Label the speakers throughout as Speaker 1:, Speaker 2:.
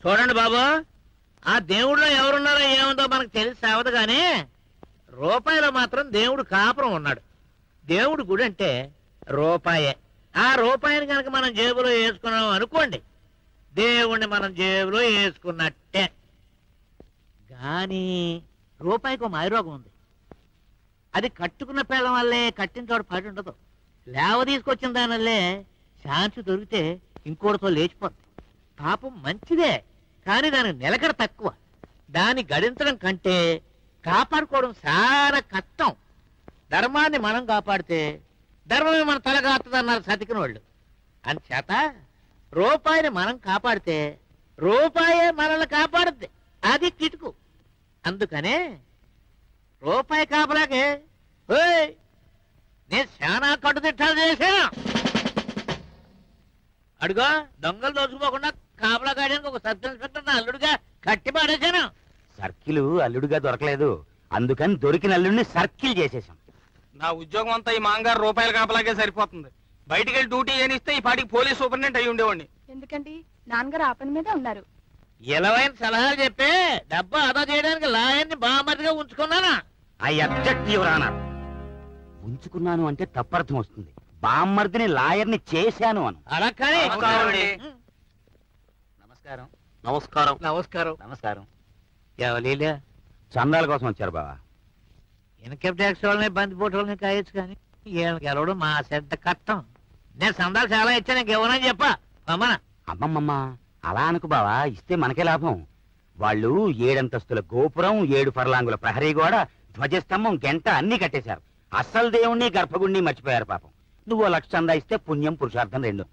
Speaker 1: చూడండి బాబు, ఆ దేవుడిలో ఎవరున్నారో ఏముందో మనకు తెలిసి సావదు కానీ రూపాయిలో మాత్రం దేవుడు కాపురం ఉన్నాడు. దేవుడు గుడి అంటే రూపాయే. ఆ రూపాయిని కనుక మనం జేబులో వేసుకున్నాం అనుకోండి, దేవుణ్ణి మనం జేబులో వేసుకున్నట్టే. కానీ రూపాయికి ఒక మాయరోగం ఉంది. అది కట్టుకున్న పేదం వల్లే కట్టిన చోట పడి ఉండదు. లేవ తీసుకొచ్చిన దానివల్లే శాంతి దొరికితే ఇంకోటితో లేచిపోద్ది. పాపం మంచిదే, కానీ దానికి నిలకడ తక్కువ. దాన్ని గడించడం కంటే కాపాడుకోవడం చాలా కష్టం. ధర్మాన్ని మనం కాపాడితే ధర్మమే మన తల కాస్తుందన్నారు సతికిన వాళ్ళు. అందుచేత రూపాయిని మనం కాపాడితే రూపాయే మనల్ని కాపాడుద్ది. అది కిటుకు. అందుకనే రూపాయి కాపలాకే నేను చాలా కట్టుదిట్టాలు చేశాను. అడుగో, దొంగలు దోచుకోకుండా కాపలా కాయడానికి ఒక సబ్ ఇన్స్పెక్టర్ నా అల్లుడుగా కట్టి పాడేశాను.
Speaker 2: సర్కిల్ అల్లుడుగా దొరకలేదు, అందుకని దొరికిన అల్లుడిని సర్కిల్ చేసేసాం.
Speaker 3: నా ఉద్యోగం అంతా ఈ మాంగారు రూపాయల కాపలాగే సరిపోతుంది. బయటికి వెళ్ళి డ్యూటీ చేయనిస్తే ఈ పాటికి పోలీస్ సూపరింటెండెంట్ అయి ఉండేవాడిని.
Speaker 4: ఎందుకండి నాన్నగారు ఆ పని మీదే ఉన్నారు.
Speaker 1: ఎలవైన సలహాలు చెప్పి డబ్బు ఆదా చేయడానికి లాయర్ని బామర్దిగా ఉంచుకున్నానా?
Speaker 2: I object your honour. ఉంచుకున్నాను అంటే తప్పర్థం వస్తుంది. బామ్మర్దిని లాయర్ని చేశాను అను.
Speaker 1: అలా కానీ
Speaker 2: నమస్కారం. నమస్కారం.
Speaker 1: నమస్కారం.
Speaker 2: నమస్కారం.
Speaker 1: ఎవలీలే
Speaker 2: చందాల కోసం వచ్చారు బావా.
Speaker 1: ఇన్కమ్ ట్యాక్స్ వాళ్ళని బందిపోటు వాళ్ళని కాయచ్చు కానీ ఈయనకి గెలవడం మా శ్రద్ధ కట్టం. నేను సందాలు చాలా ఇచ్చా, నీకు ఇవ్వనని చెప్పా అమ్మనా.
Speaker 2: అమ్మమ్మమ్మ అలా అనుకు బావా, ఇస్తే మనకే లాభం. వాళ్ళు 7 అంతస్తుల గోపురం, 7 ఫర్లాంగుల ప్రహరీ గోడ, ధ్వజస్తంభం, గంట అన్ని కట్టేశారు. అస్సలు దేవుణ్ణి గర్భగుడిని మర్చిపోయారు పాపం. నువ్వు 1 లక్ష చందా ఇస్తే పుణ్యం పురుషార్థం 2.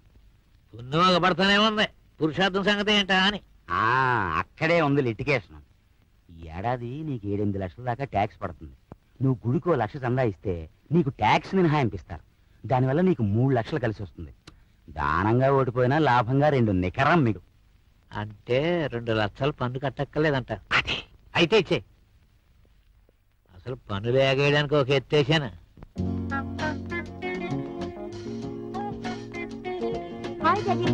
Speaker 1: పుణ్యం ఒక పడతానే ఉంది, పురుషార్థం సంగతి ఏంటా అని.
Speaker 2: అక్కడే ఉంది లిటికేషన్. ఈ ఏడాది నీకు 7-8 లక్షల దాకా ట్యాక్స్ పడుతుంది. నువ్వు గుడికో 1 లక్ష చందా ఇస్తే నీకు ట్యాక్స్ మినహాయింపిస్తారు. దానివల్ల నీకు 3 లక్షలు కలిసి వస్తుంది. దానంగా ఓడిపోయినా లాభంగా 2 నికరం మీకు.
Speaker 1: అంటే 2 లక్షలు పన్ను కట్టక్కర్లేదంట. అయితే ఇచ్చే. అసలు పన్నులు ఎగేయడానికి ఒక ఎత్తేసాను.
Speaker 4: Hi daddy.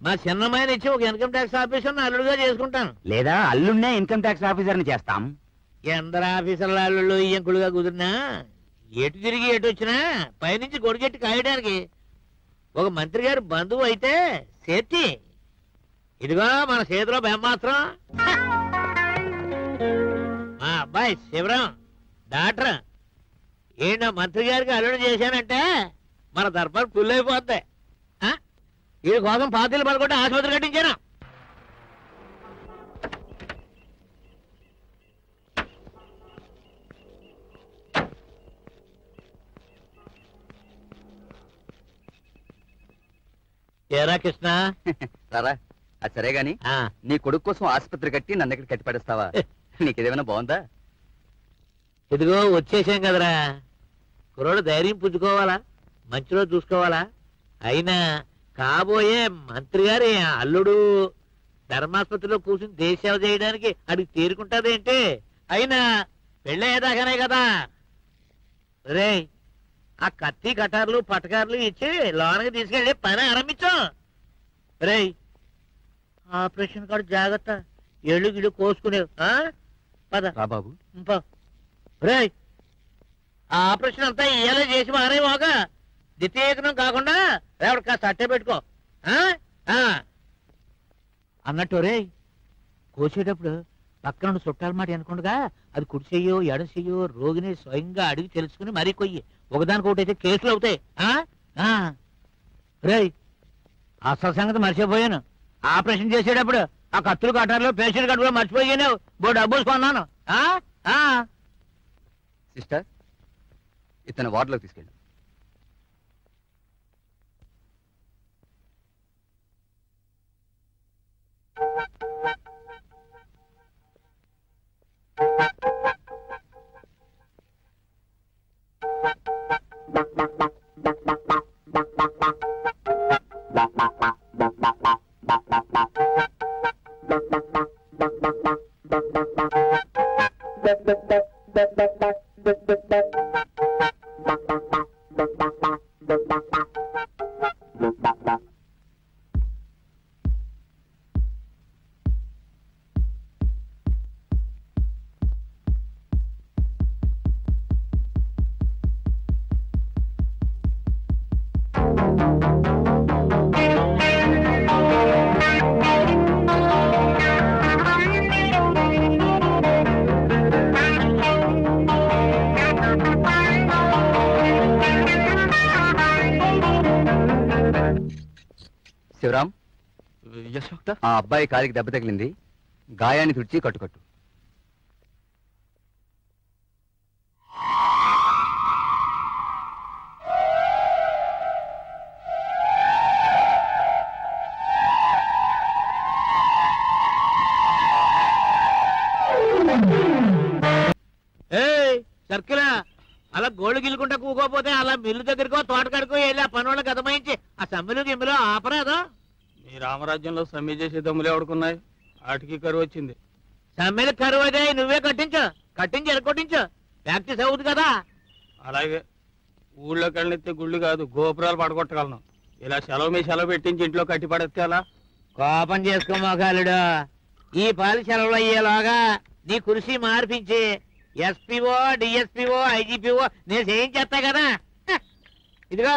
Speaker 1: మా చిన్నమ్మాయిని ఇచ్చి ఒక ఇన్కమ్ ట్యాక్స్ ఆఫీసర్ అల్లుడుగా చేసుకుంటాను.
Speaker 2: లేదా అల్లుడినే ఇన్కమ్ ట్యాక్స్ ఆఫీసర్ని చేస్తాం.
Speaker 1: ఎందరు ఆఫీసర్ల అల్లుళ్ళు ఇంకులుగా కుదిరినా ఎటు తిరిగి ఎటు వచ్చినా పైనుంచి గొడిగెట్టి కాయడానికి ఒక మంత్రి గారు బంధువు అయితే సేతి. ఇదిగో మన చేతిలో బ్రహ్మాస్త్రం. మా అబ్బాయి శివరాం డాక్టర్. ఏంటో మంత్రి గారికి అల్లుడు చేశానంటే మన దర్బార్ ఫుల్ అయిపోద్ది. వీడి కోసం పాతీలు పడుకుంటే ఆసుపత్రి కట్టించాను. ఏరా కృష్ణ.
Speaker 5: రారా, అది సరే గాని నీ కొడుకు కోసం ఆసుపత్రి కట్టి నన్ను ఇక్కడ కట్టి పడేస్తావా? నీకేదేమైనా బాగుందా?
Speaker 1: ఇదిగో వచ్చేసాం కదరా. కుర్రోడు ధైర్యం పుచ్చుకోవాలా, మంచిలో చూసుకోవాలా. అయినా కాబోయే మంత్రి గారి అల్లుడు ధర్మాసుపత్రిలో కూర్చుని దేశసేవ చేయడానికి అడిగి తీరుకుంటాదేంటి? అయినా పెళ్ళయ్యేదాకానే కదా. రే, ఆ కత్తి కటార్లు పటకార్లు ఇచ్చి లోనకి తీసుకెళ్ళి పని ఆరంభించాం. రే, ఆపరేషన్ కాదు, జాగ్రత్త. ఎళ్ళు గిళ్ళు కోసుకునేవు. పద
Speaker 5: బాబు.
Speaker 1: రే, ఆ ఆపరేషన్ అంతా ఇయ్యాలే చేసి మారేమోగా. ద్వితీయకనం కాకుండా రేపటి కాస్త అట్టే పెట్టుకో. అన్నట్టు రే, కోసేటప్పుడు పక్కన చుట్టాల మాట అనుకుండగా అది కుడి చెయ్యో ఎడ చెయ్యో రోగిని స్వయంగా అడిగి తెలుసుకుని మరీ కొయ్యి. ఒకదానికి ఒకటైతే కేసులు అవుతాయి. రే, అసలు సంగతి మర్చిపోయాను. ఆపరేషన్ చేసేటప్పుడు ఆ కత్తులు కట్టారులో పేషెంట్ కట్టులో మర్చిపోయాను. బో డబ్బులు కొన్నాను.
Speaker 5: సిస్టర్, ఇతను వార్డులోకి తీసుకెళ్ళు. Shivaram,
Speaker 3: yes doctor.
Speaker 5: ఆ అబ్బాయి కాలికి దెబ్బ తగిలింది, గాయాన్ని తుడిచి కట్టుకట్టు.
Speaker 1: ఏయ్ సర్కిలా అలా గోళ్ళు గిల్లుకుంటా కూకోపోతే అలా మిల్లు దగ్గరకో తోటకాడికో వెళ్ళి ఆ పనులను గతమాయించి ఆ సమ్మెలు గిమ్మెలు ఆపరాదు.
Speaker 3: మీ రామరాజ్యంలో సమ్మె చేసే దమ్ములు ఎవడుకున్నాయి? ఆటికి కరువు వచ్చింది.
Speaker 1: సమ్మెలు కరువు అయితే నువ్వే కట్టించి ఎరగొట్టించు ప్రాక్టీస్ అవుతుంది కదా.
Speaker 3: అలాగే ఊళ్ళోకి వెళ్ళితే గుళ్ళు కాదు గోపురాలు పడగొట్టగలను. ఇలా సెలవు మీ సెలవు పెట్టించి ఇంట్లో కట్టి పడేస్తే అలా.
Speaker 1: కోపం చేసుకో మొగాలుడు. ఈ పాలి సెలవులు అయ్యేలాగా నీ కుర్సీ మార్పించి ఎస్పీఓ డిఎస్పీఓ ఐజీపీఓ నేను చేయించేస్తా కదా. హ! ఇదిగో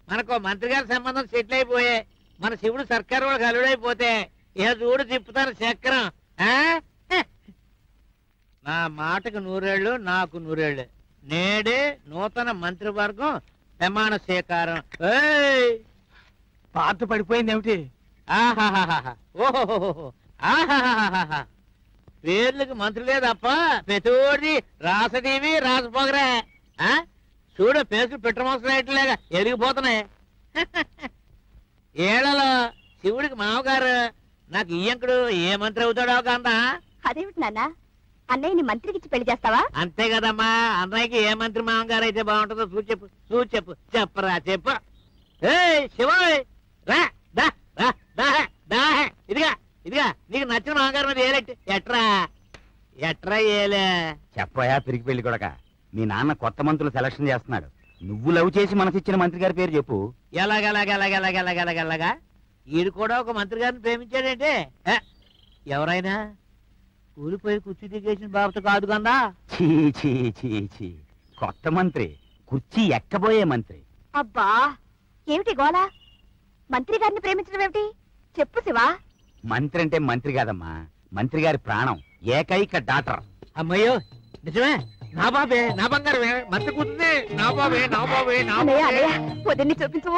Speaker 1: మనకు మంత్రి గారి సంబంధం సెటిల్ అయిపోయే మన శివుడు సర్కారు వాళ్ళకి అల్లుడైపోతే ఇక చూడు తిప్పుతాను చక్రం. ఆ? హ! నా మాటకు నూరేళ్ళు నాకు నూరేళ్ళు. నేడే నూతన మంత్రివర్గం ప్రమాణ స్వీకారం. ఏయ్!
Speaker 3: పాత పడిపోయింది ఏమిటి?
Speaker 1: ఆహాహాహా. ఓహోహోహో. ఆహాహాహాహా. పేర్లకు మంత్రులే తప్ప ప్రతోడి రాసదేవి రాసపోగరా. చూడు పేసులు పెట్టమోసలేట్లేగా ఎరిగిపోతున్నాయి. ఏళ్లలో శివుడికి మామగారు నాకు ఈయంకుడు ఏ మంత్రి అవుతాడో కందా.
Speaker 4: అదేమిటి నాన్న అన్నయ్యని మంత్రికి ఇచ్చి పెళ్లి చేస్తావా?
Speaker 1: అంతే కదమ్మా. అన్నయ్యకి ఏ మంత్రి మామగారు అయితే బాగుంటుందో చెప్పరా చెప్పు. ఏయ్ శివోయ్ రా దా రా దా దా. ఇదిగా నీకు నచ్చిన మామగారు మీద ఏలెట్టు ఎట్రా ఏలే.
Speaker 2: చెప్పయా పిరికి పెళ్లి కొడక, మీ నాన్న కొత్త మంత్రులు సెలక్షన్ చేస్తున్నాడు. నువ్వు లవ్ చేసి మనసిచ్చిన మంత్రి గారి పేరు చెప్పు.
Speaker 1: ఎలాగా ఈడు కూడా ఒక మంత్రి గారిని ప్రేమించాడంటే ఎవరైనా కూలిపోయి కుర్చీ దిగేసిన బాబుతో కాదు కదా.
Speaker 2: చీ చీ చీ చీ, కొత్త మంత్రి, కుర్చీ ఎక్కబోయే మంత్రి.
Speaker 4: అబ్బా ఏమిటి గోలా? మంత్రి గారిని ప్రేమించడం ఏమిటి? చెప్పు శివా.
Speaker 2: మంత్రి అంటే మంత్రి కాదమ్మా, మంత్రి గారి ప్రాణం, ఏకైక డాటర్.
Speaker 1: అమ్మయ్యో నిజమే. నా బాబే నా బంగారమే మంత్రి కూతుంది. నా బాబే
Speaker 4: అన్నయ్య అన్నయ్య పొద్దున్ని చూపించు.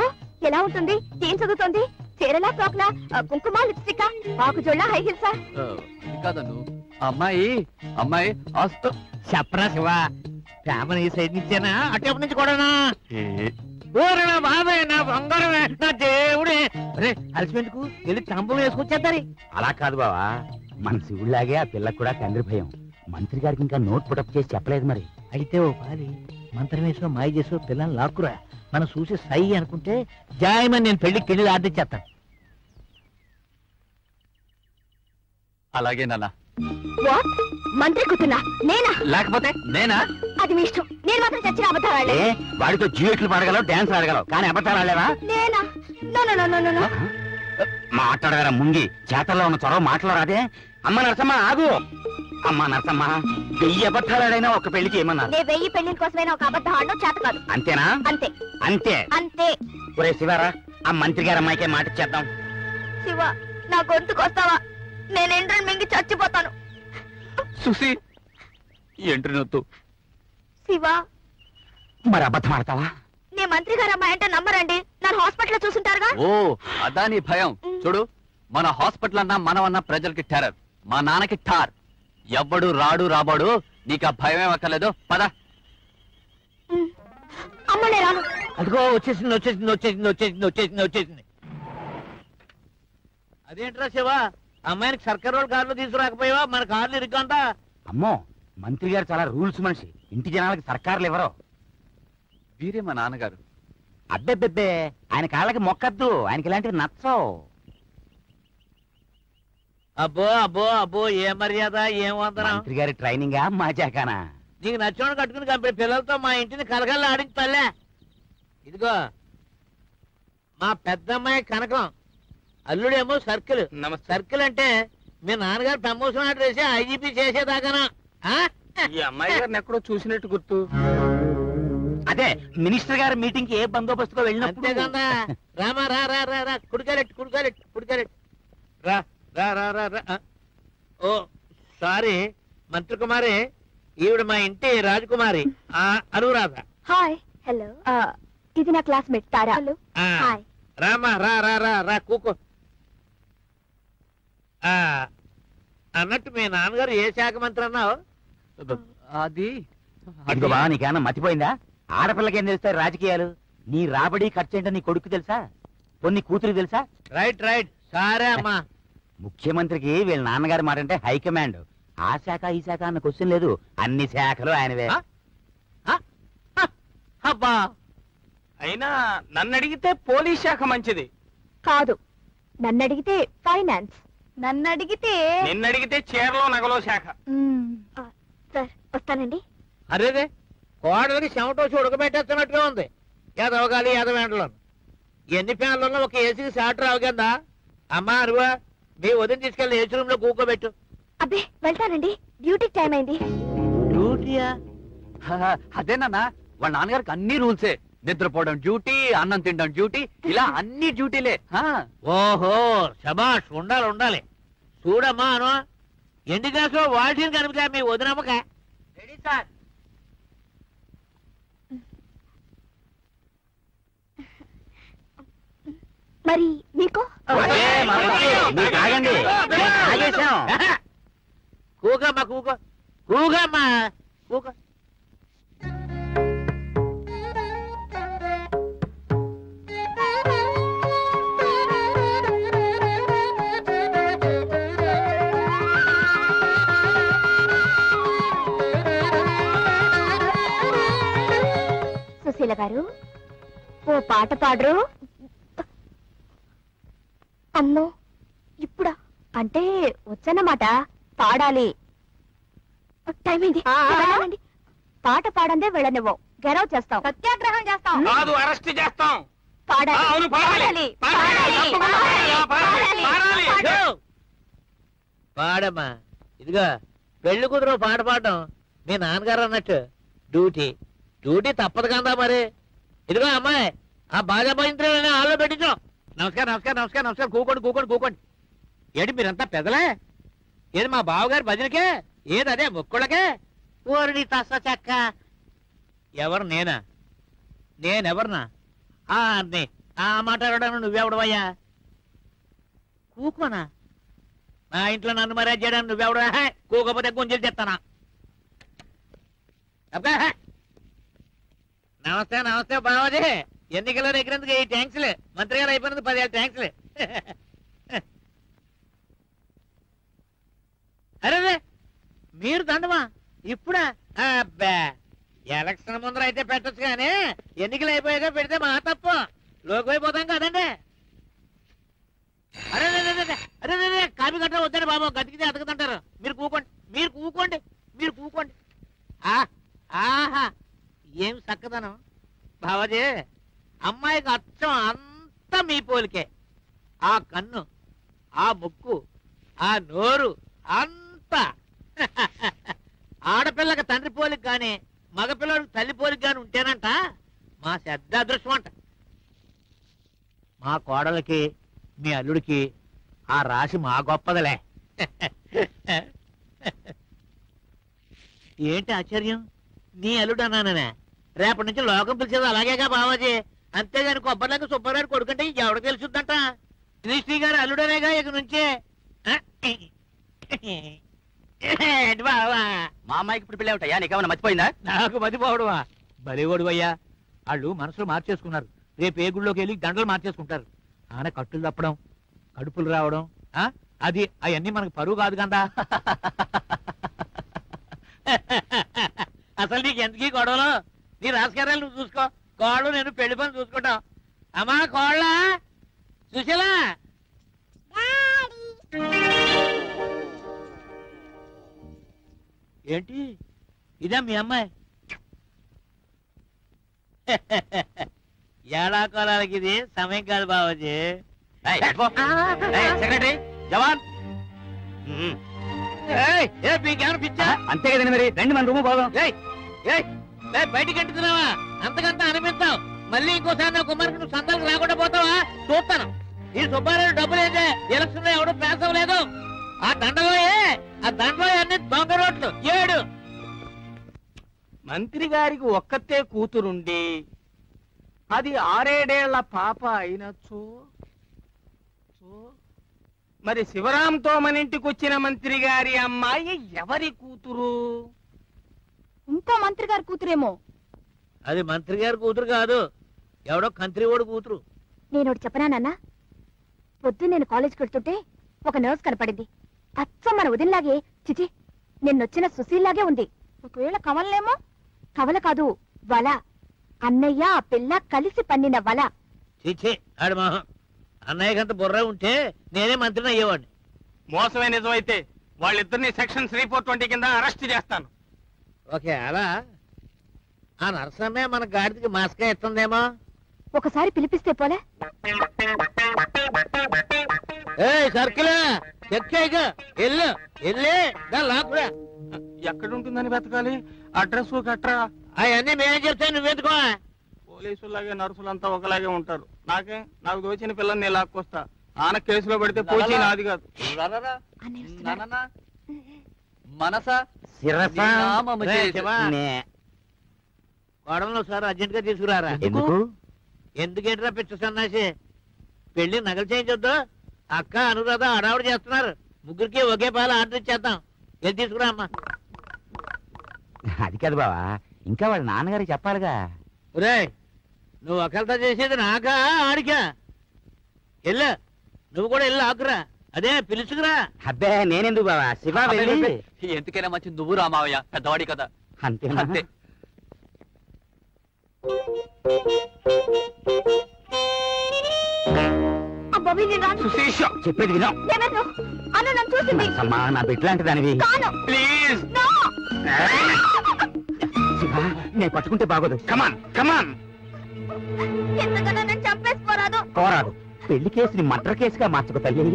Speaker 4: ఎలా ఉంటుంది? ఏం చదువుతోంది? చీరలా ఫ్రాక్లా, కుంకుమ లిప్స్టిక్, ఆకుజోళ్ళ హై హిల్సా?
Speaker 5: అది కాదను, అమ్మాయి ఆస్తో.
Speaker 1: చెప్పరా శివ. ప్రేమను ఈ సైడ్ నుంచేనా అటు నుంచి కూడానా? ఓరే నా బాబే నా బంగారమే నా దేవుడే. అరే అలసిమెందుకు వెళ్ళి చంపం వేసుకొచ్చేద్దారి.
Speaker 2: అలా కాదు బావా, మన శివుడిలాగే ఆ పిల్లకు కూడా తండ్రి భయం. మంత్రి గారికి ఇంకా నోట్ పుటప్ చేసి చెప్పలేదు మరి.
Speaker 1: అయితే ఓ పాలి మంత్రం వేసో మాయ చేసో పిల్లల్ని లాక్కురా. మనం చూసి సై అనుకుంటే జాయమని నేను పెళ్లికి వెళ్ళి ఆర్దించేస్తాను.
Speaker 5: అలాగే నాన్న.
Speaker 4: వాట్? మంత్రి కూతున్నా నేనా?
Speaker 5: లేకపోతే నేనా?
Speaker 4: అది మీ ఇష్టం. నేను మాత్రం చచ్చిన అబద్ధాలు ఆడలే.
Speaker 2: ఏ, వాడితో డ్యూయెట్లు పాడగలవు, డాన్స్ ఆడగలవు, కానీ అబద్ధాలు ఆడలేవా?
Speaker 4: నేనా? No no no no no.
Speaker 2: మాట్లాడగల ముంగి చేతల్లో ఉన్న చొరవ మాటలో రాదే. అమ్మ నరసమ్మ ఆగు. అమ్మ నరసమ్మ, 1000 అబద్ధాలు ఆడైనా ఒక పెళ్లి చేయమన్నారు.
Speaker 4: నే 1000 పెళ్లిల కోసమైనా ఒక అబద్ధం ఆడడం చేత కాదు.
Speaker 2: అంతేనా?
Speaker 4: అంతే
Speaker 2: అంతే.
Speaker 4: అంతే.
Speaker 2: ఒరే శివారా, ఆ మంత్రి గారి అమ్మాయికే మాట ఇచ్చేద్దాం.
Speaker 4: శివ నా గొంతుకొస్తావా? నేను ఎండ్రన్ మింగి చచ్చిపోతాను.
Speaker 5: సుసి ఎంట్రీ నొత్తు.
Speaker 4: శివ
Speaker 2: మరి అబద్ధం ఆడతావా?
Speaker 4: నే మంత్రి గారు అమ్మాయి అంటే నమ్మరండి. నన్ను హాస్పిటల్లో చూసుంటారుగా.
Speaker 5: ఓ అదా నీ భయం. చూడు, మన హాస్పిటల్ అన్నా మనం అన్నా ప్రజలకి టెర్రర్, మా నాన్నకి ఠార్. ఎవ్వడు రాడు రాబాడు, నీకు ఆ భయమే అక్కర్లేదు. పద.
Speaker 4: అమ్మనే రాను.
Speaker 1: అదిగో వచ్చేసింది. అదేంట్రా శివ, అమ్మాయికి సర్కారు వాళ్ళ కార్లు తీసుకురాకపోయావా? మన కార్లు ఇరుక్కంతా.
Speaker 2: అమ్మో, మంత్రి గారు చాలా రూల్స్ మనిషి. ఇంటి జనాలకి సర్కారులు ఎవరో.
Speaker 5: వీరే మా నాన్నగారు.
Speaker 2: అబ్బెబ్బెబ్బే, ఆయన కాళ్ళకి మొక్కద్దు, ఆయనకి ఇలాంటివి నచ్చవు.
Speaker 1: అబ్బో ఏ మర్యాద ఏం వందనం.
Speaker 2: మంత్రి గారి ట్రైనింగా మాచాకానా?
Speaker 1: నీకు నచ్చోడు కట్టుకుని కంపెనీ పిల్లలతో మా ఇంటిని కలగల్లా ఆడించాలే. ఇదిగో మా పెద్దమ్మాయి కనకం, అల్లుడేమో సర్కిల్. సర్కిల్ అంటే మీ నాన్నగారు ప్రమోషన్ ఆర్డర్ వేసి ఐజీపీ చేసేదాకానా?
Speaker 3: ఈ అమ్మాయి గారిని ఎక్కడో చూసినట్టు గుర్తు.
Speaker 2: అదే మినిస్టర్ గారి మీటింగ్ కి ఏ బందోబస్తుగా
Speaker 1: అంతే
Speaker 2: వెళ్ళినప్పుడు.
Speaker 1: కదా. రామా రా కుడికారెట్ రా రా రా రా రా. ఓ సారీ మంత్రి కుమారి, ఈవిడ మా ఇంటి రాజకుమారి అనురాధ.
Speaker 4: హాయ్. హలో. ఇది నా క్లాస్మేట్ తారా. హలో.
Speaker 1: ఆ,
Speaker 4: హాయ్.
Speaker 1: రామ్మా రా రా రా రా కూకో. ఆ, అన్నట్టు మీ నాన్నగారు ఏ శాఖ మంత్రి అన్నావు?
Speaker 5: అది
Speaker 2: ఇదిగో బావ, నీకేమన్నా మర్చిపోయిందా? ఆడపిల్లకేం తెలుస్తాయి రాజకీయాలు? నీ రాబడి ఖర్చు ఏంటో నీ కొడుకు తెలుసా? కొన్ని కూతురు తెలుసా?
Speaker 1: రైట్ రైట్ సరే అమ్మా.
Speaker 2: ముఖ్యమంత్రికి వీళ్ళ నాన్నగారి మాట అంటే హైకమాండ్. ఆ శాఖ ఈ శాఖ అన్న క్వశ్చన్ లేదు, అన్ని శాఖలు ఆయనవే.
Speaker 1: ఆ? ఆ? ఆ? అబ్బా
Speaker 3: అయినా నన్ను అడిగితే పోలీస్ శాఖ మంచిది.
Speaker 4: కాదు, నన్ను అడిగితే ఫైనాన్స్, నన్ను అడిగితే
Speaker 3: నిన్ను అడిగితే చీరలో నగలో శాఖ.
Speaker 4: సార్ వస్తానండి.
Speaker 1: అరేదే కోడలకి చెమటోసి ఉడకబెట్టేస్తున్నట్టుగా ఉంది. ఎదవగాలి ఎదవేంటలో ఎన్ని ఫ్యాన్లు ఒక ఏసీకి షార్ట్ రావు కదా. అమ్మా అరువా మీ ఉదయం తీసుకెళ్ళి ఏసీ రూమ్ లో కూకోబెట్టు.
Speaker 4: అబ్బే వెళ్తానండి, డ్యూటీకి టైం అయింది.
Speaker 1: డ్యూటీయా?
Speaker 5: అదేనన్నా వాళ్ళ నాన్నగారికి అన్ని రూల్సే. నిద్రపోవడం డ్యూటీ, అన్నం తినడం డ్యూటీ, ఇలా అన్ని డ్యూటీలే.
Speaker 1: ఓహో శబాష్, ఉండాలి ఉండాలి. చూడమ్మా అను ఎండి గ్లాసులో వాల్టీన్ కనిపితే మీ వదినమ్మక. Ready sir.
Speaker 4: మరి మీకు
Speaker 2: అదే మనకి, మీరు తాగండి. మేము తాగేశాం.
Speaker 1: కూకమ్మా కూకో, కూకమ్మా కూకో.
Speaker 4: సుశీల గారు ఓ పాట పాడరు? అమ్మో ఇప్పుడా? అంటే వచ్చన్నమాట, పాడాలి. టైం అయింది, వెళ్ళాలండి. పాట పాడందే వెళ్ళనివ్వం, గెరవ్ చేస్తాం, సత్యాగ్రహం చేస్తాం.
Speaker 3: కాదు, అరెస్ట్ చేస్తాం.
Speaker 4: పాడాలి,
Speaker 3: అవును, పాడాలి.
Speaker 4: పాడాలి, పాడాలి, పాడాలి,
Speaker 3: పాడాలి.
Speaker 4: పాడాలి.
Speaker 1: పాడమ్మా. ఇదిగా పెళ్లి కూతురు పాట పాడడం మీ నాన్నగారు అన్నట్టు డ్యూటీ. డ్యూటీ తప్పదు కదా మరి. ఇదిగో అమ్మాయి, ఆ బాగా పోయిందని హాల్లో పెట్టించు. నమస్కారం నమస్కారం నమస్కారం నమస్కారం. కూకోండి కూకోండి కూకోండి. ఏంటి మీరంతా పెద్దలే? ఏది మా బావగారి భజనకే? ఏది అదే మొక్కులకే? ఓరి తస్స చెక్క. ఎవరు నేనా? నేనెవరినా? ఆ మాట్లాడడానికి నువ్వెవడవయ్యా? కూకోనా? మా ఇంట్లో నన్ను మర్యాద చేయడానికి నువ్వెవడా? కూకపోతే గుంజలు చెప్తానా? అబ్బా నమస్తే నమస్తే బావాజీ. ఎన్నికల్లో ఎగిరేందుకు ఈ ట్యాంక్స్లే, మంత్రి గారు అయిపోయినందుకు 10,000 ట్యాంక్స్లే. అరే మీరు దండమా ఇప్పుడా? అబ్బా ఎలక్షన్ ముందర అయితే పెట్టచ్చు కానీ ఎన్నికలు అయిపోయాక పెడితే మా తప్పు. లోకమైపోతాం కదండి. అరే అరే కాపీ కట్ట వద్దండి బాబు, గతికితే అతకదంటారు. మీరు కూకోండి మీరు కూకోండి మీరు కూకోండి. ఆహా ఏం చక్కదనం బావాజీ. అమ్మాయికి అచ్చం అంతా మీ పోలికే. ఆ కన్ను, ఆ ముక్కు, ఆ నోరు అంతా. ఆడపిల్లకి తండ్రి పోలిక గాని మగపిల్లడికి తల్లి పోలిక గాని ఉంటేనంట మా శ్రద్ధ అదృష్టం అంట. మా కోడలకి మీ అల్లుడికి ఆ రాశి మా గొప్పదలే. ఏంటి ఆశ్చర్యం? నీ అల్లుడు అన్నాననే, రేపటి నుంచి లోకం పిలిచేది అలాగేగా బావాజీ. అంతేగాని కొబ్బరిలాగా సుబ్బారావు కొడుకంటే ఎవడ తెలుసుద్దంట. శ్రీ గారు అల్లుడనేగా ఇక నుంచే. బావా
Speaker 2: మా అమ్మాయికి ఇప్పుడు పెళ్ళి ఉంటాయా? నీకేమన్నా మర్చిపోయిందా?
Speaker 1: నాకు మతిపోవడమా? బలిగోడు అయ్యా. వాళ్ళు మనసులో మార్చేసుకున్నారు. రేపు ఏ గుళ్ళోకి వెళ్ళి దండలు మార్చేసుకుంటారు. ఆన కట్టులు తప్పడం, కడుపులు రావడం, అది అవన్నీ మనకు పరువు కాదు కదా. అసలు నీకు ఎందుకీ గొడవలు? నీ రాజకీయాలు నువ్వు చూసుకో, కోళ్ళు నేను పెళ్లి పని చూసుకుంటాం. అమ్మా కోళ్ళ సుశీలా. ఏంటి ఇదే మీ అమ్మాయి? ఏడాకోలాలకి ఇది సమయం కాదు బాబాజీ.
Speaker 2: సెక్రటరీ జవాన్.
Speaker 1: మీకేమైనా పిచ్చా?
Speaker 2: అంతే కదండి మరి, రండి మన రూమ్ పోదాం.
Speaker 1: బయటికి ఎంటున్నావా? అంతకంతా అనిపిస్తావు. మళ్ళీ ఇంకోసారి నా కుమార్కి నువ్వు సందాలకు రాకుండా పోతావా? చూస్తాను. ఈ సుబ్బారావు డబ్బులు అయితే ఎలక్షన్ లో ఎవడో పాస్ అవ్వలేదు. ఆ దండలో అన్ని దొంగ రోడ్లు 7.
Speaker 3: మంత్రి గారికి ఒక్కతే కూతురుండి అది 6-7 పాప అయినచ్చు. మరి శివరాంతో మన ఇంటికి వచ్చిన మంత్రి గారి అమ్మాయి ఎవరి కూతురు?
Speaker 4: ఇంకో మంత్రి గారి కూతురేమో.
Speaker 1: అది మంత్రి గారి కూతురు కాదు, ఎవడో కంత్రి ఓడి కూతురు.
Speaker 4: నేను ఒకటి చెప్పనా నాన్న? పొద్దున్న నేను కాలేజ్కి వెళ్తుంటే ఒక నర్స్ కనపడింది. అచ్చం మన ఉదయంలాగే, చిచి నిన్నొచ్చిన సుశీల్లాగే ఉంది. ఒకవేళ కవలనేమో? కవల కాదు, వల. అన్నయ్య ఆ పిల్ల కలిసి పన్నిన వల.
Speaker 1: చీచే ఆడి మొహం. అన్నయ్యకంత బుర్ర ఉంటే నేనే మంత్రిని అయ్యేవాడిని.
Speaker 3: మోసమే నిజమైతే వాళ్ళిద్దరిని సెక్షన్ 3/420 కింద అరెస్ట్ చేస్తాను.
Speaker 1: ఓకే, అలా ఆ నరసమ్మే మన గాడికి మాస్కా ఇస్తుందేమో.
Speaker 4: ఒకసారి పిలిపిస్తే పోలే?
Speaker 1: ఏ సర్కిల్ చెక్కేక ఎల్లు ఎల్లే లాక్కురా.
Speaker 3: ఎక్కడుంటుందని వెతకాలి? అడ్రస్ గట్రా
Speaker 1: అవన్నీ మేమేం చెప్తాను, నువ్వెందుకో.
Speaker 3: పోలీసులాగే నర్సులంతా ఒకలాగే ఉంటారు. నాకు దోచిన పిల్లని నేను లాక్కొస్తా. ఆన కేసులో పడితే పోచి నాది కాదు.
Speaker 5: మనసా
Speaker 2: శిరస
Speaker 1: రే, శివా. గొడవలో సార్ అర్జెంట్ గా తీసుకురారా.
Speaker 2: ఎందుకు?
Speaker 1: ఎందుకేంట్రా పిచ్చ సన్నాసి? పెళ్లి నగలు చేయించొద్దు. అక్క అనురాధ అడావుడు చేస్తున్నారు. ముగ్గురికి ఒకే పాలు ఆర్డర్ ఇచ్చేద్దాం. ఏది తీసుకురా అమ్మా.
Speaker 2: అది కాదు బావా, ఇంకా వాళ్ళ నాన్నగారికి చెప్పాలిగా.
Speaker 1: రే, నువ్వు ఒకరితో చేసేది నాకా ఆడికా? ఎల్లు, నువ్వు కూడా ఎల్లు ఆకురా. అదే పిలుచుకురా.
Speaker 2: అబ్బే నేనెందుకు బావా, శివ వెళ్ళి.
Speaker 5: ఎందుకైనా మంచి నువ్వు రామావయ్య, పెద్దవాడి కదా.
Speaker 2: అంతేనా?
Speaker 5: అంతే.
Speaker 4: అబ్బాబీ నేను రాను.
Speaker 3: సుశీష
Speaker 2: చెప్పేది విను.
Speaker 4: నేనెందు? అన్న నన్ను చూసింది.
Speaker 2: అమ్మా నా బిడ్డలాంటి దానివి.
Speaker 4: కాను.
Speaker 3: ప్లీజ్.
Speaker 4: నో.
Speaker 2: శివ నేను పట్టుకుంటే బాగోదు. కమాన్ కమాన్.
Speaker 4: ఎంతకన్నా నేను చంపేసుకోరాదు.
Speaker 2: పోరాదు. పెళ్లి కేసుని మర్డర్ కేసుగా మార్చుకో తల్లి.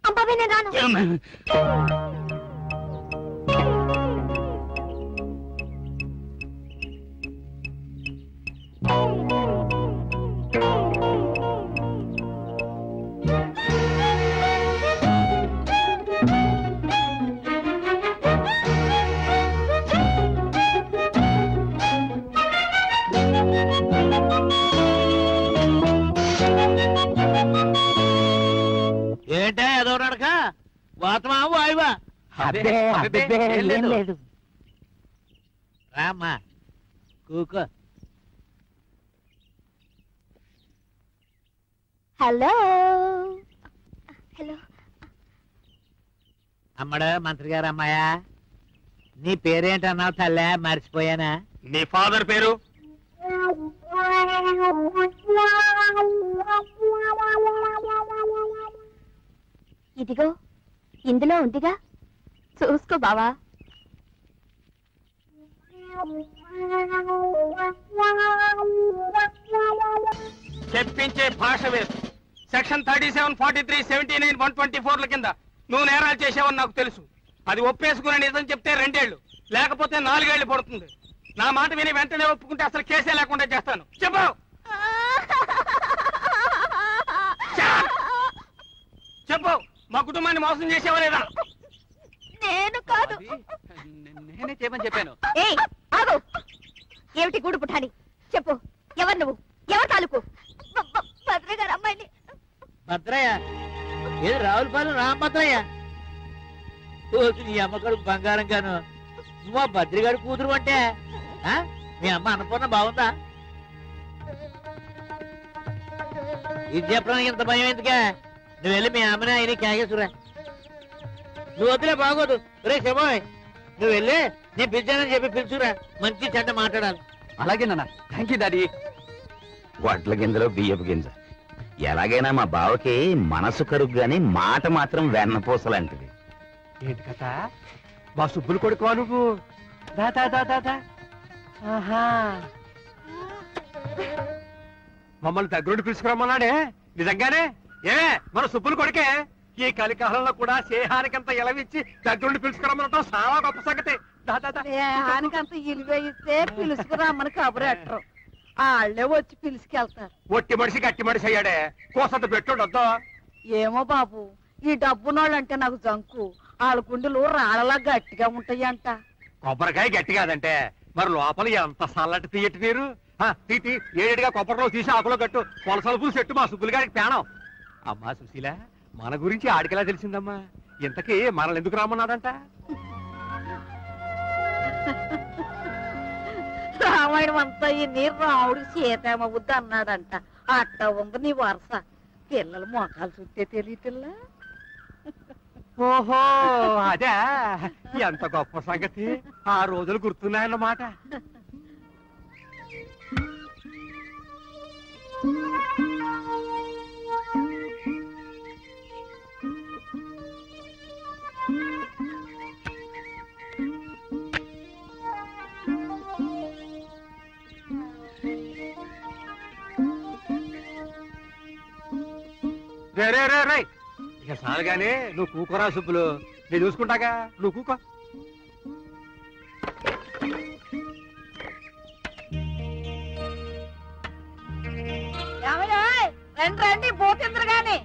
Speaker 4: అబ్బాబీ నేను రాను.
Speaker 1: ఏంటే ఏదో నడక? వాతమా వాయువా?
Speaker 2: అబ్బే అబ్బే ఏం లేదు.
Speaker 1: రామ్మా కూకో.
Speaker 4: హలో. హలో.
Speaker 1: అమ్మడు మంత్రి గారు అమ్మాయా, నీ పేరేంటన్నావు తల్లే? మర్చిపోయానా?
Speaker 3: నీ ఫాదర్ పేరు?
Speaker 4: ఇదిగో ఇందులో ఉందిగా, చూసుకో బావా.
Speaker 3: చెప్పించే భాష వేరు. సెక్షన్ 37, 43, 79, 124 కింద నువ్వు నేరాలు చేసావని నాకు తెలుసు. అది ఒప్పేసుకునే నిజం చెప్తే 2 ఏళ్ళు, లేకపోతే 4 ఏళ్ళు పడుతుంది. నా మాట విని వెంటనే ఒప్పుకుంటే అసలు కేసే లేకుండా చేస్తాను. చెప్పు. చెప్పు, మా కుటుంబాన్ని మోసం చేసావా లేదా?
Speaker 4: నేను కాదు.
Speaker 5: నేనే చేయమని చెప్పాను.
Speaker 4: ఏయ్ ఆగు. ఏమిటి గూడు పుఠాని? చెప్పు, ఎవరు నువ్వు? ఎవరు తాలూకు? భద్ర గారు అమ్మాయిని.
Speaker 1: భద్రయ్య? ఏది రావులపాలెం రామభద్రయ్య? రోజు నీ అమ్మగారు బంగారం గాను. నువ్వు ఆ భద్రిగాడి కూతురు అంటే ఆ? మీ అమ్మ అన్నపూర్ణ బాగుందా? ఇది చెప్పడానికి ఇంత భయం ఎందుకే? నువ్వు వెళ్ళి మీ అమ్మని ఆయన కేకేసురా. నువ్వు వదిలే బాగోదు. రే శివోయ్, నువ్వు వెళ్ళి నేను పిలిచానని చెప్పి పిలుచురా. మంచి చెడ్డ మాట్లాడాలి.
Speaker 5: అలాగే నాన్న. Thank you daddy.
Speaker 2: వడ్ల గింజలో బియ్యపు గింజ. ఎలాగైనా మా బావకి మనసు కరుగు గాని మాట మాత్రం వెన్నపూసలాంటిది.
Speaker 3: ఏంటి కథ? మా సుబ్బులు కొడుకువా నువ్వు? దా. ఆహా, మమ్మల్ని దగ్గరుండి పిలుచుకురమ్మన్నాడే, నిజంగానే? ఏ మన సుబ్బులు కొడుకే? ఈ కలికాలంలో కూడా స్నేహానికంత ఎలవిచ్చి దగ్గరుండి పిలుచుకురమ్మనటం చాలా గొప్ప సంగతి.
Speaker 6: స్నేహానికంత ఇలువ ఇస్తే పిలుచుకురామని కబురెట్టరు. వాళ్ళే వచ్చి పిలుచుకెళ్తారు.
Speaker 3: ఒట్టి మనిషి గట్టి మనిషి అయ్యాడే, కోసంత పెట్టుండొద్దా?
Speaker 6: ఏమో బాబు, ఈ డబ్బునోళ్ళంటే నాకు జంకు. వాళ్ళ గుండెలు రాళ్ళలా గట్టిగా ఉంటాయంట.
Speaker 3: కొబ్బరికాయ గట్టి కాదంటే మరి లోపల ఎంత చల్లటి తీయటి నీరు తీతి ఏడుగా కొబ్బరిలో తీసి ఆకులో కట్టు పొలసల పూసి చెట్టు మా సుబ్బులు గారికి పేణం. అమ్మా సుశీల, మన గురించి ఆడికెలా తెలిసిందమ్మా? ఇంతకీ మనల్ని ఎందుకు రామన్నాడంట?
Speaker 6: రామాయణం అంతా ఈ నీరు రాముడికి సీతేమ బుద్ధి అన్నాడంట. అట్ట ఉంది నీ వరుస. పిల్లలు మోకాలు చుట్టే తెలియటిల్లా.
Speaker 3: ఓహో అదే, ఎంత గొప్ప సంగతి. ఆ రోజులు గుర్తున్నాయన్నమాట. రే రే రే రే, ఇక సాలుగానే నువ్వు కూకోరా సుబ్బులు, నేను చూసుకుంటాగా, నువ్వు కూకో.
Speaker 6: ఏమయ్యోయ్, రండి రండి పోతిందరు గాని.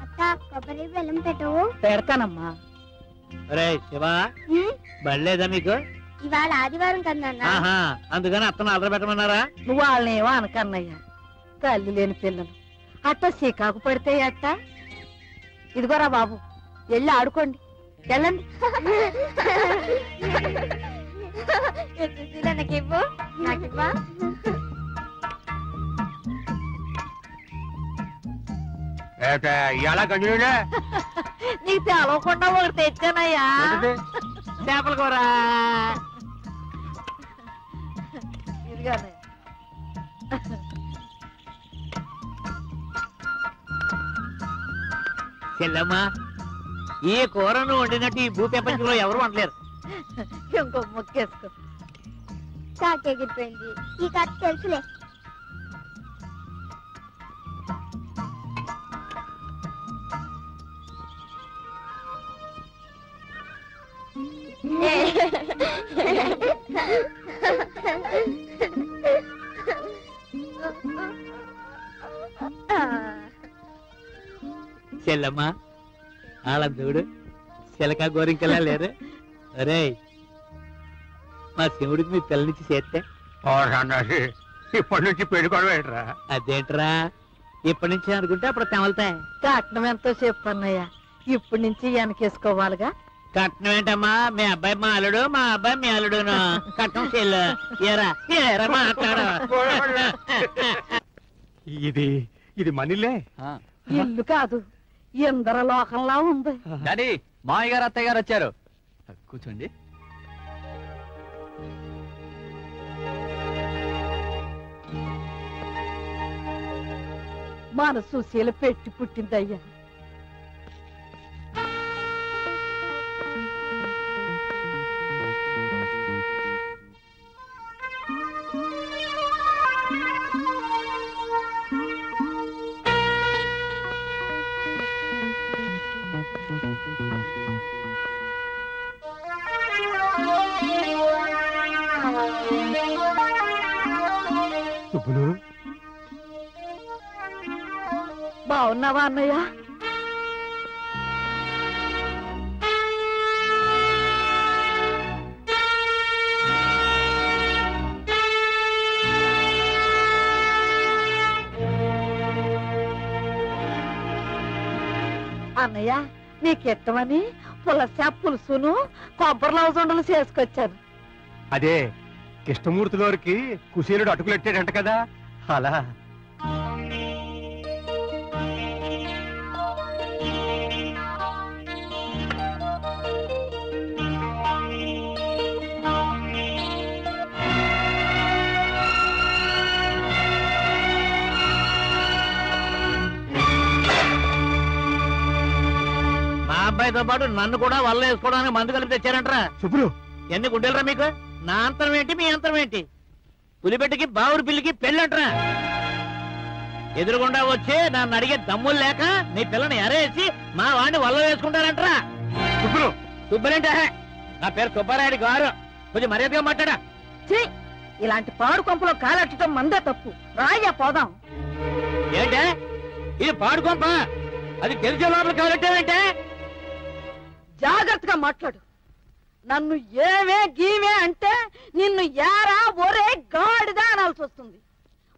Speaker 4: అత్త కొబ్బరి బెల్లం పెట్టవు.
Speaker 6: పెడతానమ్మా.
Speaker 1: రే శివా, బళ్ళేదా మీకు?
Speaker 4: ఇవాళ ఆదివారం కదా నాన్న.
Speaker 1: ఆహా, అందుకని అత్తను అదర పెట్టమన్నారా?
Speaker 6: నువ్వు వాళ్ళని ఏమో అనకన్నయ్యా. తల్లి లేని పిల్లలు అట్ట సీకాకు పడితే అట్ట. ఇదిగోరా బాబు, వెళ్ళి ఆడుకోండి, వెళ్ళండి.
Speaker 4: నాకివ్వు, నాకివ్వా.
Speaker 3: ఎలా కంటిన్యూనే
Speaker 6: నీకు తెలవకుండా ఒకటి తెచ్చానయ్యా.
Speaker 1: చేపల కూర.
Speaker 6: ఇదిగానే.
Speaker 1: చెల్లమ్మా, ఈ కూరను వండినట్టు ఈ భూప్రపంచంలో ఎవరు వండలేరు.
Speaker 6: ఇంకో ముక్కేసుకో.
Speaker 4: తాకెగిరిపోయింది. ఈ కథ తెలుసులే.
Speaker 1: చెల్లమ్మా, వాళ్ళ దేవుడు చిలక గోరింకలా లేరు. అరే, మా శివుడికి మీ పిల్లనిచ్చి చేస్తే
Speaker 3: ఇప్పటి నుంచి పెళ్ళికోవడం ఏంట్రా?
Speaker 1: అదేంట్రా, ఇప్పటి నుంచి అనుకుంటే అప్పుడు తెమలుతాయి.
Speaker 6: కట్నం ఎంతో చెప్పన్నయ్యా. ఇప్పటి నుంచి వెనకేసుకోవాలిగా.
Speaker 1: కట్నం ఏంటమ్మా, మీ అబ్బాయి మా అల్లుడు, మా అబ్బాయి మీ అల్లుడును. కట్నం చెల్లు ఏరా ఏరా మాట్లాడు.
Speaker 3: ఇది ఇది మనీలే.
Speaker 6: ఇల్లు కాదు, ఇంద్రలోకంలా ఉంది.
Speaker 5: డాడీ, మామయ్య గారు అత్తయ్య గారు వచ్చారు. కూర్చోండి.
Speaker 6: మన సుశీల పెట్టి పుట్టిందయ్యా.
Speaker 3: సుబ్బులు,
Speaker 6: బాగున్నావా అన్నయ్య? అన్నయ్య, నీకెట్టమని పులస పులుసును కొబ్బరి లవజొండలు చేసుకొచ్చాను.
Speaker 3: అదే కృష్ణమూర్తిలోరికి కుశీలుడు అటుకులెట్టాడంట కదా, అలా.
Speaker 1: మా అబ్బాయితో పాటు నన్ను కూడా వల్ల వేసుకోవడానికి మందు కలిపి తెచ్చారంటరా.
Speaker 3: సుబ్బులు,
Speaker 1: ఎన్ని గుడ్డెలరా మీకు? నా అంతరం ఏంటి, మీ అంతరం ఏంటి? పులిబెట్టకి బావురు పిల్లికి పెళ్ళంటరా. ఎదురుగుండా వచ్చి నన్ను అడిగే దమ్ములు లేక నీ పిల్లని ఎరేసి మా వాడిని వల్ల వేసుకుంటారంటరా.
Speaker 3: సుబ్బులు,
Speaker 1: సుబ్బలేంటే నా పేరు సుబ్బారాయుడు గారు. కొంచెం మర్యాదగా మాట్లాడా.
Speaker 6: ఛీ, ఇలాంటి పాడు కొంపలో కాలెట్టడం మందే తప్పు. రాయ్యా పోదాం.
Speaker 1: ఏంటే ఇది పాడుకోంప అది తెలిసే లోపల కావాలంటే
Speaker 6: జాగ్రత్తగా మాట్లాడు. నన్ను ఏమే గీమే అంటే నిన్ను యారా ఒరే గాడిదా అనాల్సి వస్తుంది.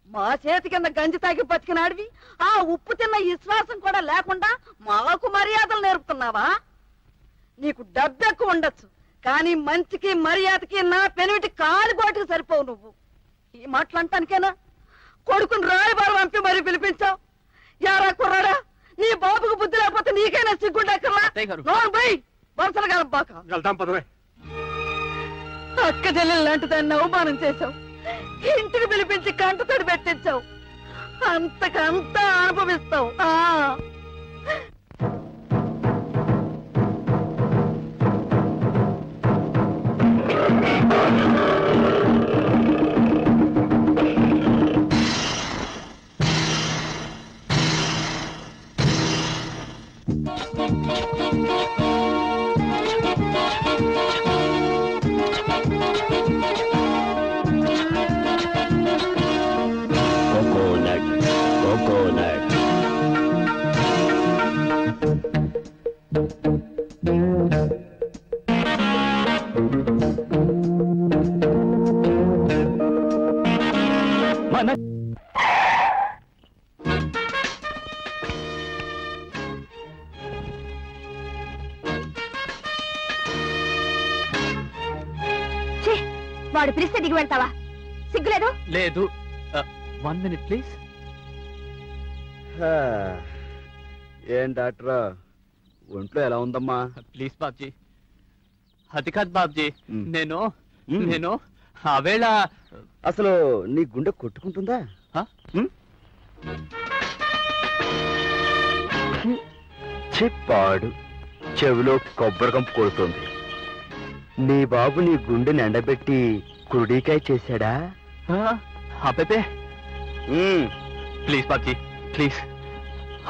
Speaker 6: మా చేతి కింద గంజి తాగి బతికినాడివి ఆ ఉప్పు తిన్న విశ్వాసం కూడా లేకుండా మాకు మర్యాదలు నేర్పుతున్నావా? నీకు డబ్బెక్కువ ఉండొచ్చు, కానీ మంచికి మర్యాదకి నా పెనిమిటి కాలిపోటుకు సరిపోవు. నువ్వు ఈ మాటలంటానికేనా కొడుకుని రాయబారు పంపి మరీ పిలిపించావు? యారా కుర్రాడా, నీ బాబుకు బుద్ధి లేకపోతే నీకైనా సిగ్గుండక్కర్లా? పోయి వరుసలు కలబాక.
Speaker 3: వెళ్తాం పదవే.
Speaker 6: అక్క చెల్లెలు లాంటి దాన్ని అవమానం చేశావు, ఇంటికి పిలిపించి కంటతడి పెట్టించావు. అంతకంతా అనుభవిస్తావు.
Speaker 4: ఛీ, వాడు పిలిస్తే దిగి వెళ్తావా? సిగ్గులేదు?
Speaker 5: లేదు. 1 minute ప్లీజ్.
Speaker 2: ఏం డాక్టర్, ఒంట్లో ఎలా ఉందమ్మా?
Speaker 5: ప్లీజ్ బాబ్జీ. అది కాదు బాబ్జీ,
Speaker 2: మ్.
Speaker 5: నేను
Speaker 2: మ్.
Speaker 5: నేను ఆవేళ
Speaker 2: అసలు నీ గుండె కొట్టుకుంటుందా?
Speaker 5: హ?
Speaker 2: చెప్పాడు, చెవిలో కొబ్బరి కంపు కొడుతుంది. నీ బాబు నీ గుండెని ఎండబెట్టి కుడికాయ చేశాడా?
Speaker 5: అబ్బే ప్లీజ్ బాబ్జీ ప్లీజ్.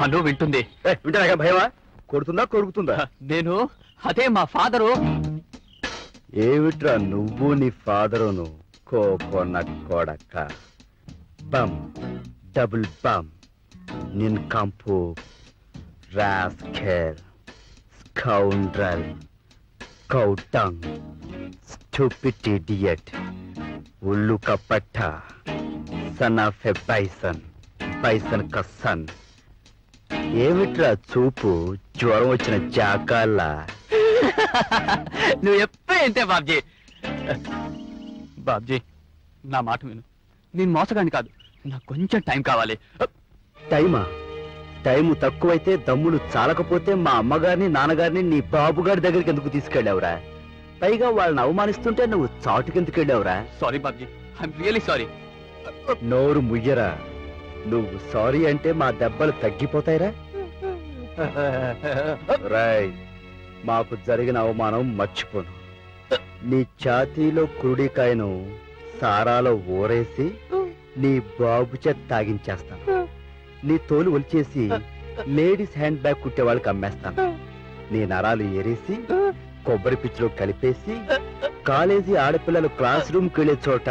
Speaker 5: అను వింటుంది.
Speaker 2: వింటారా భయమా? కొడుతుందా కొరుకుతుందా?
Speaker 5: నేను అదే మా ఫాదరు.
Speaker 2: ఏమిట్రా నువ్వు నీ ఫాదరును కోకోనట్ కొడక. బమ్ డబుల్ బమ్ నిన్ కంపు rascal scoundrel cow dung stupid idiot ఉల్లు కపట్ట son of a bison bison క సన్. ఏమిట్రా చూపు జ్వరం వచ్చిన జాకాల్లా?
Speaker 5: నువ్వు ఎప్పుడు ఏంటే బాబ్జీ. బాబ్జీ నా మాట విను, నేను మోసగాని కాదు, నాకు కొంచెం టైం కావాలి.
Speaker 2: టైమా? టైము తక్కువైతే దమ్ములు చాలకపోతే మా అమ్మగారిని నాన్నగారిని నీ బాబుగారి దగ్గరికి ఎందుకు తీసుకెళ్ళావురా? పైగా వాళ్ళని అవమానిస్తుంటే నువ్వు చాటుకెందుకు వెళ్ళావురా?
Speaker 5: Sorry Babji, I'm really sorry.
Speaker 2: నోరు ముయ్యరా. నువ్వు సారీ అంటే మా దెబ్బలు తగ్గిపోతాయిరా. రాయ్, మాకు జరిగిన అవమానం మర్చిపోను. నీ ఛాతీలో కురుడికాయను సారాలో ఊరేసి నీ బాబు చేత తాగించేస్తాను. నీ తోలు ఒలిచేసి లేడీస్ హ్యాండ్ బ్యాగ్ కుట్టే వాళ్ళకి అమ్మేస్తాను. నీ నరాలు ఏరేసి కొబ్బరి పిచ్చిలో కలిపేసి కాలేజీ ఆడపిల్లలు క్లాస్ రూమ్కి వెళ్లే చోట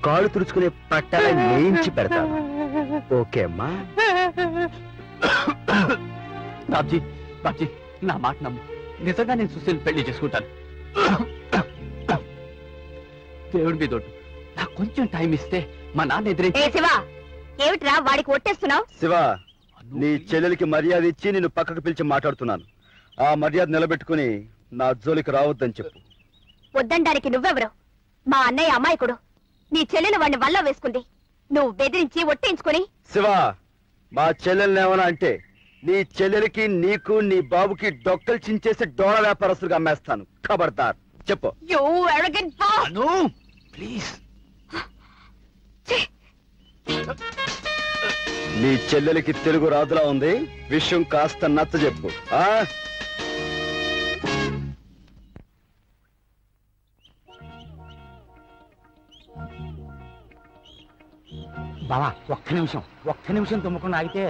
Speaker 2: కాళ్ళు తుడుచుకునే పట్టాలని వేయించి పెడతాను. ఓకే అమ్మా?
Speaker 5: బాబ్జీ బాబ్జీ నా మాట నమ్ము, నిజంగా నేను సుశీల్ పెళ్లి చేసుకుంటాను. దేవుడి మీద ఒట్టు, నాకు కొంచెం టైం ఇస్తే మా నాన్న ఎదురైతే.
Speaker 4: ఏ శివా, ఏమిట్రా వాడికి ఒట్టేస్తున్నావు?
Speaker 2: శివ, నీ చెల్లెలికి మర్యాద ఇచ్చి నేను పక్కకు పిలిచి మాట్లాడుతున్నాను. ఆ మర్యాద నిలబెట్టుకుని నా జోలికి రావద్దని చెప్పు.
Speaker 4: వద్దండానికి నువ్వెవరు? మా అన్నయ్య అమాయకుడు. నీ చెల్లెలు వాడిని వల్ల వేసుకుంది. నువ్వు బెదిరించి ఒట్టించుకుని.
Speaker 2: శివ, మా చెల్లెల్ని ఏమన్నా అంటే నీ చెల్లెలికి నీకు నీ బాబుకి డొక్కలు చించేసి డోళ వ్యాపారస్తులుగా అమ్మేస్తాను. ఖబర్దార్, చెప్పు.
Speaker 4: You arrogant boss!
Speaker 5: Anu please.
Speaker 2: నీ చెల్లెలికి తెలుగు రాదులా ఉంది. విషయం కాస్త నచ్చ చెప్పు.
Speaker 7: బావా ఒక్క నిమిషం తుమ్మకుండా ఆగితే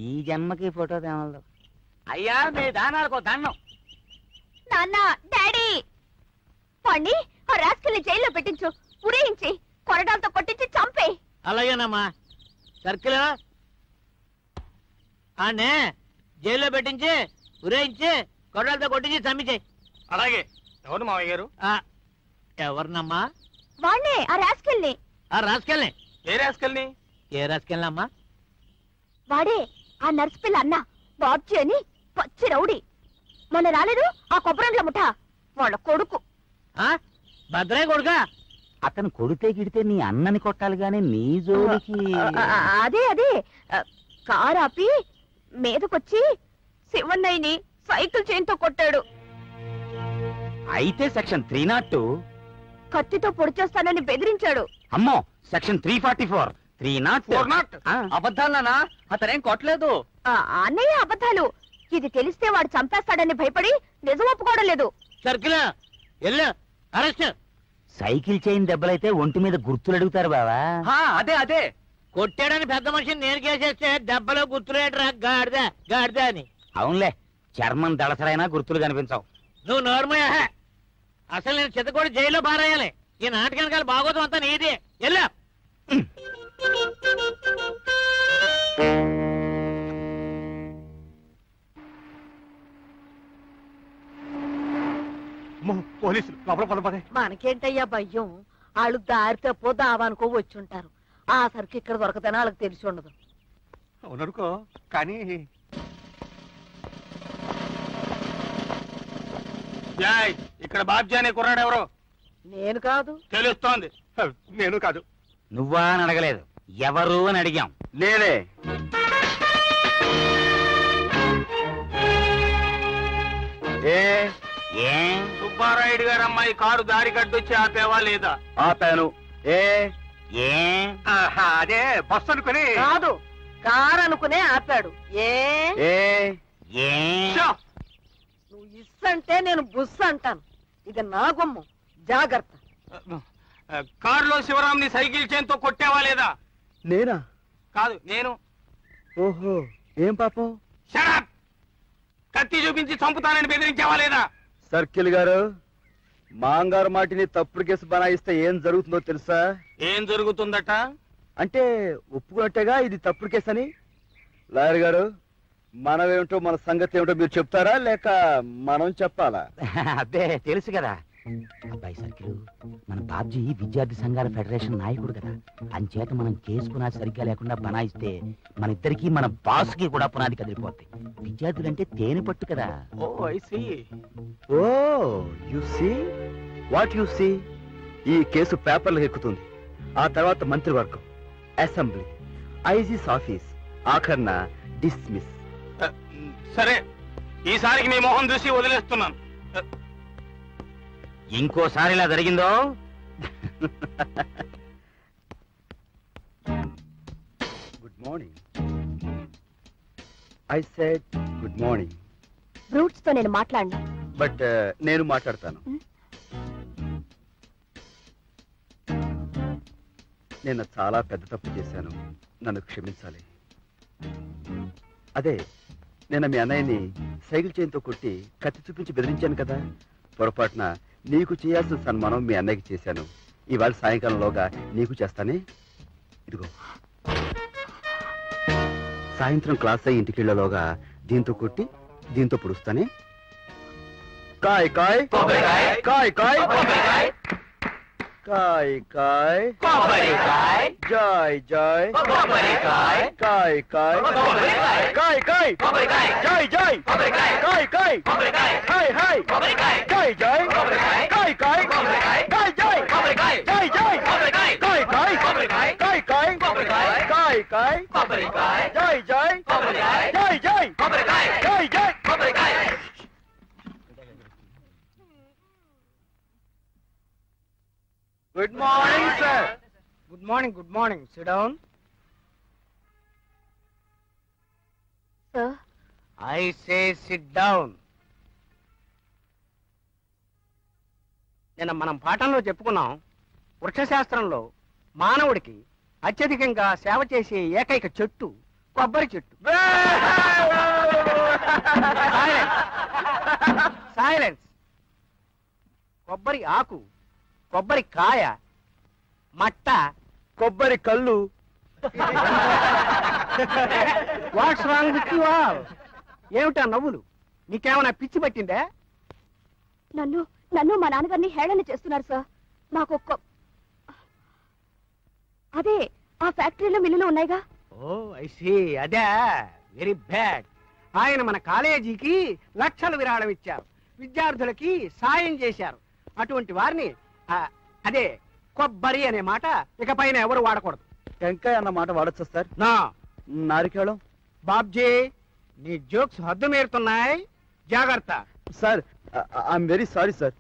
Speaker 7: ఈ జన్మకి ఫోటో తేమలదు. అయ్యా మీ దానాలకు దండం.
Speaker 4: నాన్న, డాడీ, వాణ్ణి ఆ రాస్కల్ని జైల్లో పెట్టించు. ఉరేయించి కొరడాలతో కొట్టించి చంపే.
Speaker 1: అలాగేనమ్మా. సర్కిల్ ఆనే జైల్లో పెట్టించి ఉరేయించి కొడాలతో కొట్టించి చంపించేయి.
Speaker 3: అలాగే. ఎవరు మావయ్య గారు?
Speaker 1: ఎవరినమ్మా?
Speaker 4: వాణ్ణే ఆ రాసుకెళ్ళి.
Speaker 1: ఆ రాసుకెళ్ళి.
Speaker 3: ఏ రాసుకెళ్ళి?
Speaker 1: ఏ రాసుకెళ్ళమ్మా?
Speaker 4: వాడే ఆ నర్సు పిల్ల అన్న బాబ్జీ అని పచ్చి రౌడీ. మొన్న రాలేదు ఆ కొబ్బరండ్ల ముఠ వాళ్ళ కొడుకు.
Speaker 1: భద్రయ్య కొడుకా?
Speaker 2: అతను కొడితే గిడితే నీ అన్నని కొట్టాలి గాని నీ జోలికి.
Speaker 4: అదే అదే కారు ఆపి మీదకొచ్చి శివన్నయ్యని సైకిల్ చైన్తో కొట్టాడు.
Speaker 2: అయితే సెక్షన్ 302.
Speaker 4: కత్తితో పొడి చేస్తానని బెదిరించాడు.
Speaker 2: అమ్మో సెక్షన్ 344 304.
Speaker 5: అబద్ధాలనా? అతనేం కొట్టలేదు.
Speaker 4: అన్నయ్య అబద్ధాలు. ఇది తెలిస్తే వాడు చంపేస్తాడని భయపడి నిజం ఒప్పుకోవడం లేదు.
Speaker 1: సర్కిల్ ఎల్లు అరెస్ట్.
Speaker 2: సైకిల్ చైన్ దెబ్బలైతే ఒంటి మీద గుర్తులు అడుగుతారు బావా.
Speaker 5: అదే అదే
Speaker 1: కొట్టాడని పెద్ద మనిషిని నేను కేసేస్తే దెబ్బలో గుర్తులేటరా గాడిద గాడిద అని.
Speaker 2: అవునులే, చర్మం దళసరైనా గుర్తులు కనిపించవు.
Speaker 1: నువ్వు నోర్మయ్యా. అసలు నేను చిత్తకోటి జైల్లో పారేయాలి. ఈ నాటకానికి బాగోతం అంతా నీది. ఎల్లా
Speaker 3: పోలీసులు లోపల పద.
Speaker 6: మనకేంటయ్యా భయ్యం? వాళ్ళు దారి తప్పో దావానుకో వచ్చుంటారు. ఆ సరికి ఇక్కడ దొరకదని వాళ్ళకి తెలిసి ఉండదు.
Speaker 3: అవుననుకో కానీ ఇక్కడ బాబ్జీ అనే కుర్రాడు ఎవరో?
Speaker 6: నేను కాదు.
Speaker 3: తెలుస్తోంది. నేను కాదు.
Speaker 2: నువ్వా అని అడగలేదు, ఎవరు అని అడిగాం.
Speaker 3: నేనే.
Speaker 2: ఏ
Speaker 3: సుబ్బారాయుడు గారు అమ్మాయి కారు దారి కట్టొచ్చి ఆపేవా లేదా?
Speaker 2: ఆపాను. ఏ
Speaker 3: అదే బస్సు అనుకుని.
Speaker 6: కాదు, కారు అనుకునే ఆపాడు. ఏ
Speaker 2: ఏ
Speaker 6: నువ్వు ఇస్సంటే నేను బుస్సు అంటాను. ఇది నా గుమ్మం, జాగ్రత్త.
Speaker 3: కారులో శివరాంని సైకిల్ చైన్ తో కొట్టావా లేదా?
Speaker 8: నేనా?
Speaker 3: కాదు, నేను.
Speaker 8: ఓహో, ఏం పాపం?
Speaker 3: షడప్! కత్తి చూపించి చంపుతానని బెదిరించావా లేదా?
Speaker 8: సర్కిల్ గారు, మాంగారు మాటిని తప్పుడు కేసు బనాయిస్తే ఏం జరుగుతుందో తెలుసా?
Speaker 3: ఏం జరుగుతుందట?
Speaker 8: అంటే ఒప్పుకున్నట్టేగా ఇది తప్పుడు కేసు అని. లాయర్ గారు, మనమేమిటో మన సంగతి ఏమిటో మీరు చెప్తారా లేక మనం చెప్పాలా?
Speaker 2: అదే తెలుసు కదా అబ్బాయి సర్కిల్, మన బాబ్జీ విద్యార్థి సంఘాల ఫెడరేషన్ నాయకుడు కదా. అంచేత మనం కేసు పునాది సరిగ్గా లేకుండా బనాయిస్తే మన ఇద్దరికి మన బాస్ కి కూడా పునాది కదిలిపోతాయి. విద్యార్థులంటే తేనె పట్టు కదా.
Speaker 3: Oh I see.
Speaker 8: Oh you see what you see. ఈ కేసు పేపర్లకు ఎక్కుతుంది. ఆ తర్వాత మంత్రివర్గం, అసెంబ్లీ, ఐజీస్ ఆఫీస్, ఆఖర్న డిస్మిస్.
Speaker 3: సరే, ఈసారికి మీ మొహం చూసి వదిలేస్తున్నాను.
Speaker 2: ఇంకోసారి ఇలా జరిగిందో
Speaker 8: good morning. I said good morning.
Speaker 4: Brutes తో నేను మాట్లాడను.
Speaker 8: బట్ నేను మాట్లాడతాను. నేను చాలా పెద్ద తప్పు చేశాను, నన్ను క్షమించాలి. అదే నేను మీ అన్నయ్యని సైకిల్ చైన్తో కొట్టి కత్తి చూపించి బెదిరించాను కదా. పొరపాటున నీకు చేయాల్సిన సన్మానం మీ అన్నయ్యకి చేశాను. ఇవాళ సాయంకాలంలోగా నీకు చేస్తానే. ఇదిగో, సాయంత్రం క్లాస్ అయ్యి ఇంటికి వెళ్ళలోగా దీంతో కొట్టి దీంతో పొడుస్తానే. కాయ్ కాయ్ కాయ్ కాయ్ కాయ్ కాయ్ Joy Joy Kai Kai Kai Kai Joy Joy Kai Kai hi hi Joy Joy Kai Kai Kai Joy Joy Joy Kai Kai Kai Kai Kai Kai Joy Joy Joy Joy Joy Joy. Good morning, sir.
Speaker 3: Good morning. Good morning. SIT down.
Speaker 4: Sir,
Speaker 3: I say SIT down. నిన్న మనం పాఠంలో చెప్పుకున్నాం, వృక్షశాస్త్రంలో మానవుడికి అత్యధికంగా సేవ చేసే ఏకైక చెట్టు కొబ్బరి చెట్టు. సైలెన్స్. కొబ్బరి ఆకు, కొబ్బరి కాయ, మట్ట,
Speaker 8: కొబ్బరి కళ్ళు,
Speaker 3: what's wrong with you all? ఏమిటా నవ్వులు? నీకేమైనా పిచ్చి పట్టిందే?
Speaker 4: నన్ను నన్ను మా నాన్నగారిని హేళన చేస్తున్నారు సార్. నాకు అదే ఆ ఫ్యాక్టరీలో మిల్లులు ఉన్నాయిగా.
Speaker 3: ఓ ఐ సీ, అదే వెరీ బ్యాడ్. ఆయన మన కాలేజీకి లక్షలు విరాళం ఇచ్చారు, విద్యార్థులకి సాయం చేశారు. అటువంటి వారిని అదే కొబ్బరి అనే మాట ఇకపైన ఎవరు వాడకూడదు.
Speaker 8: టెంకాయ అన్న మాట వాడచ్చా సార్?
Speaker 3: నా
Speaker 8: నారికేళం?
Speaker 3: బాబ్జీ, నీ జోక్స్ హద్దు మీరుతున్నాయి, జాగ్రత్త.
Speaker 8: Sir I'm very sorry sir.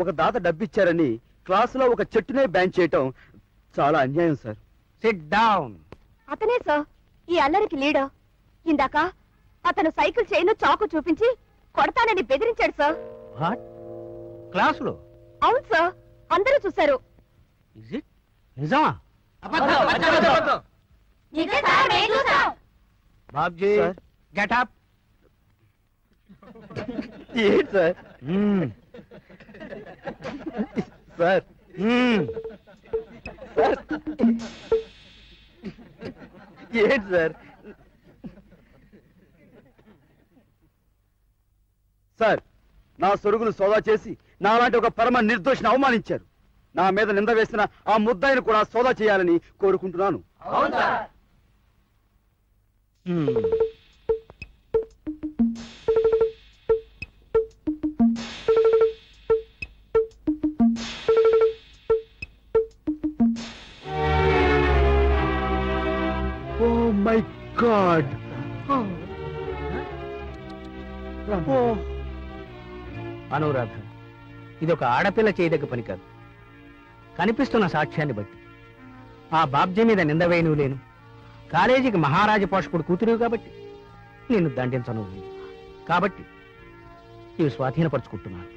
Speaker 8: ఒక దాత డబ్బిచ్చారని క్లాసులో ఒక చెట్టునే బ్యాన్ చేయటం చాలా అన్యాయం సార్.
Speaker 3: SIT down.
Speaker 4: అతనే సార్ ఈ అల్లరికి లీడర్. ఇందాక అతను సైకిల్ చైన్ చాకు చూపించి కొడతానని బెదిరించాడు సార్.
Speaker 3: వాట్? క్లాసులో?
Speaker 4: అవును సార్, అందరూ చూశారు.
Speaker 3: ఇజ్ ఇట్ నిజమా? బాబ్జీ,
Speaker 8: సార్.
Speaker 3: Get up.
Speaker 8: ఏంటి సార్? సార్ సార్ ఏంటి సార్? సార్, నా సొరుగును సోదా చేసి నాలాంటి ఒక పరమ నిర్దోషిని అవమానించారు. నా మీద నింద వేసిన ఆ ముద్దాయిని కూడా సోదా చేయాలని కోరుకుంటున్నాను. Oh my God!
Speaker 3: అనురాధ, ఇది ఒక ఆడపిల్ల చేయదగ్గ పని కాదు. కనిపిస్తున్న సాక్ష్యాన్ని బట్టి ఆ బాబ్జీ మీద నింద వేయను లేను. కాలేజీకి మహారాజ పోషకుడు కూతురు కాబట్టి నిన్ను దండించను. కాబట్టి ఇవి స్వాధీనపరుచుకుంటున్నాను.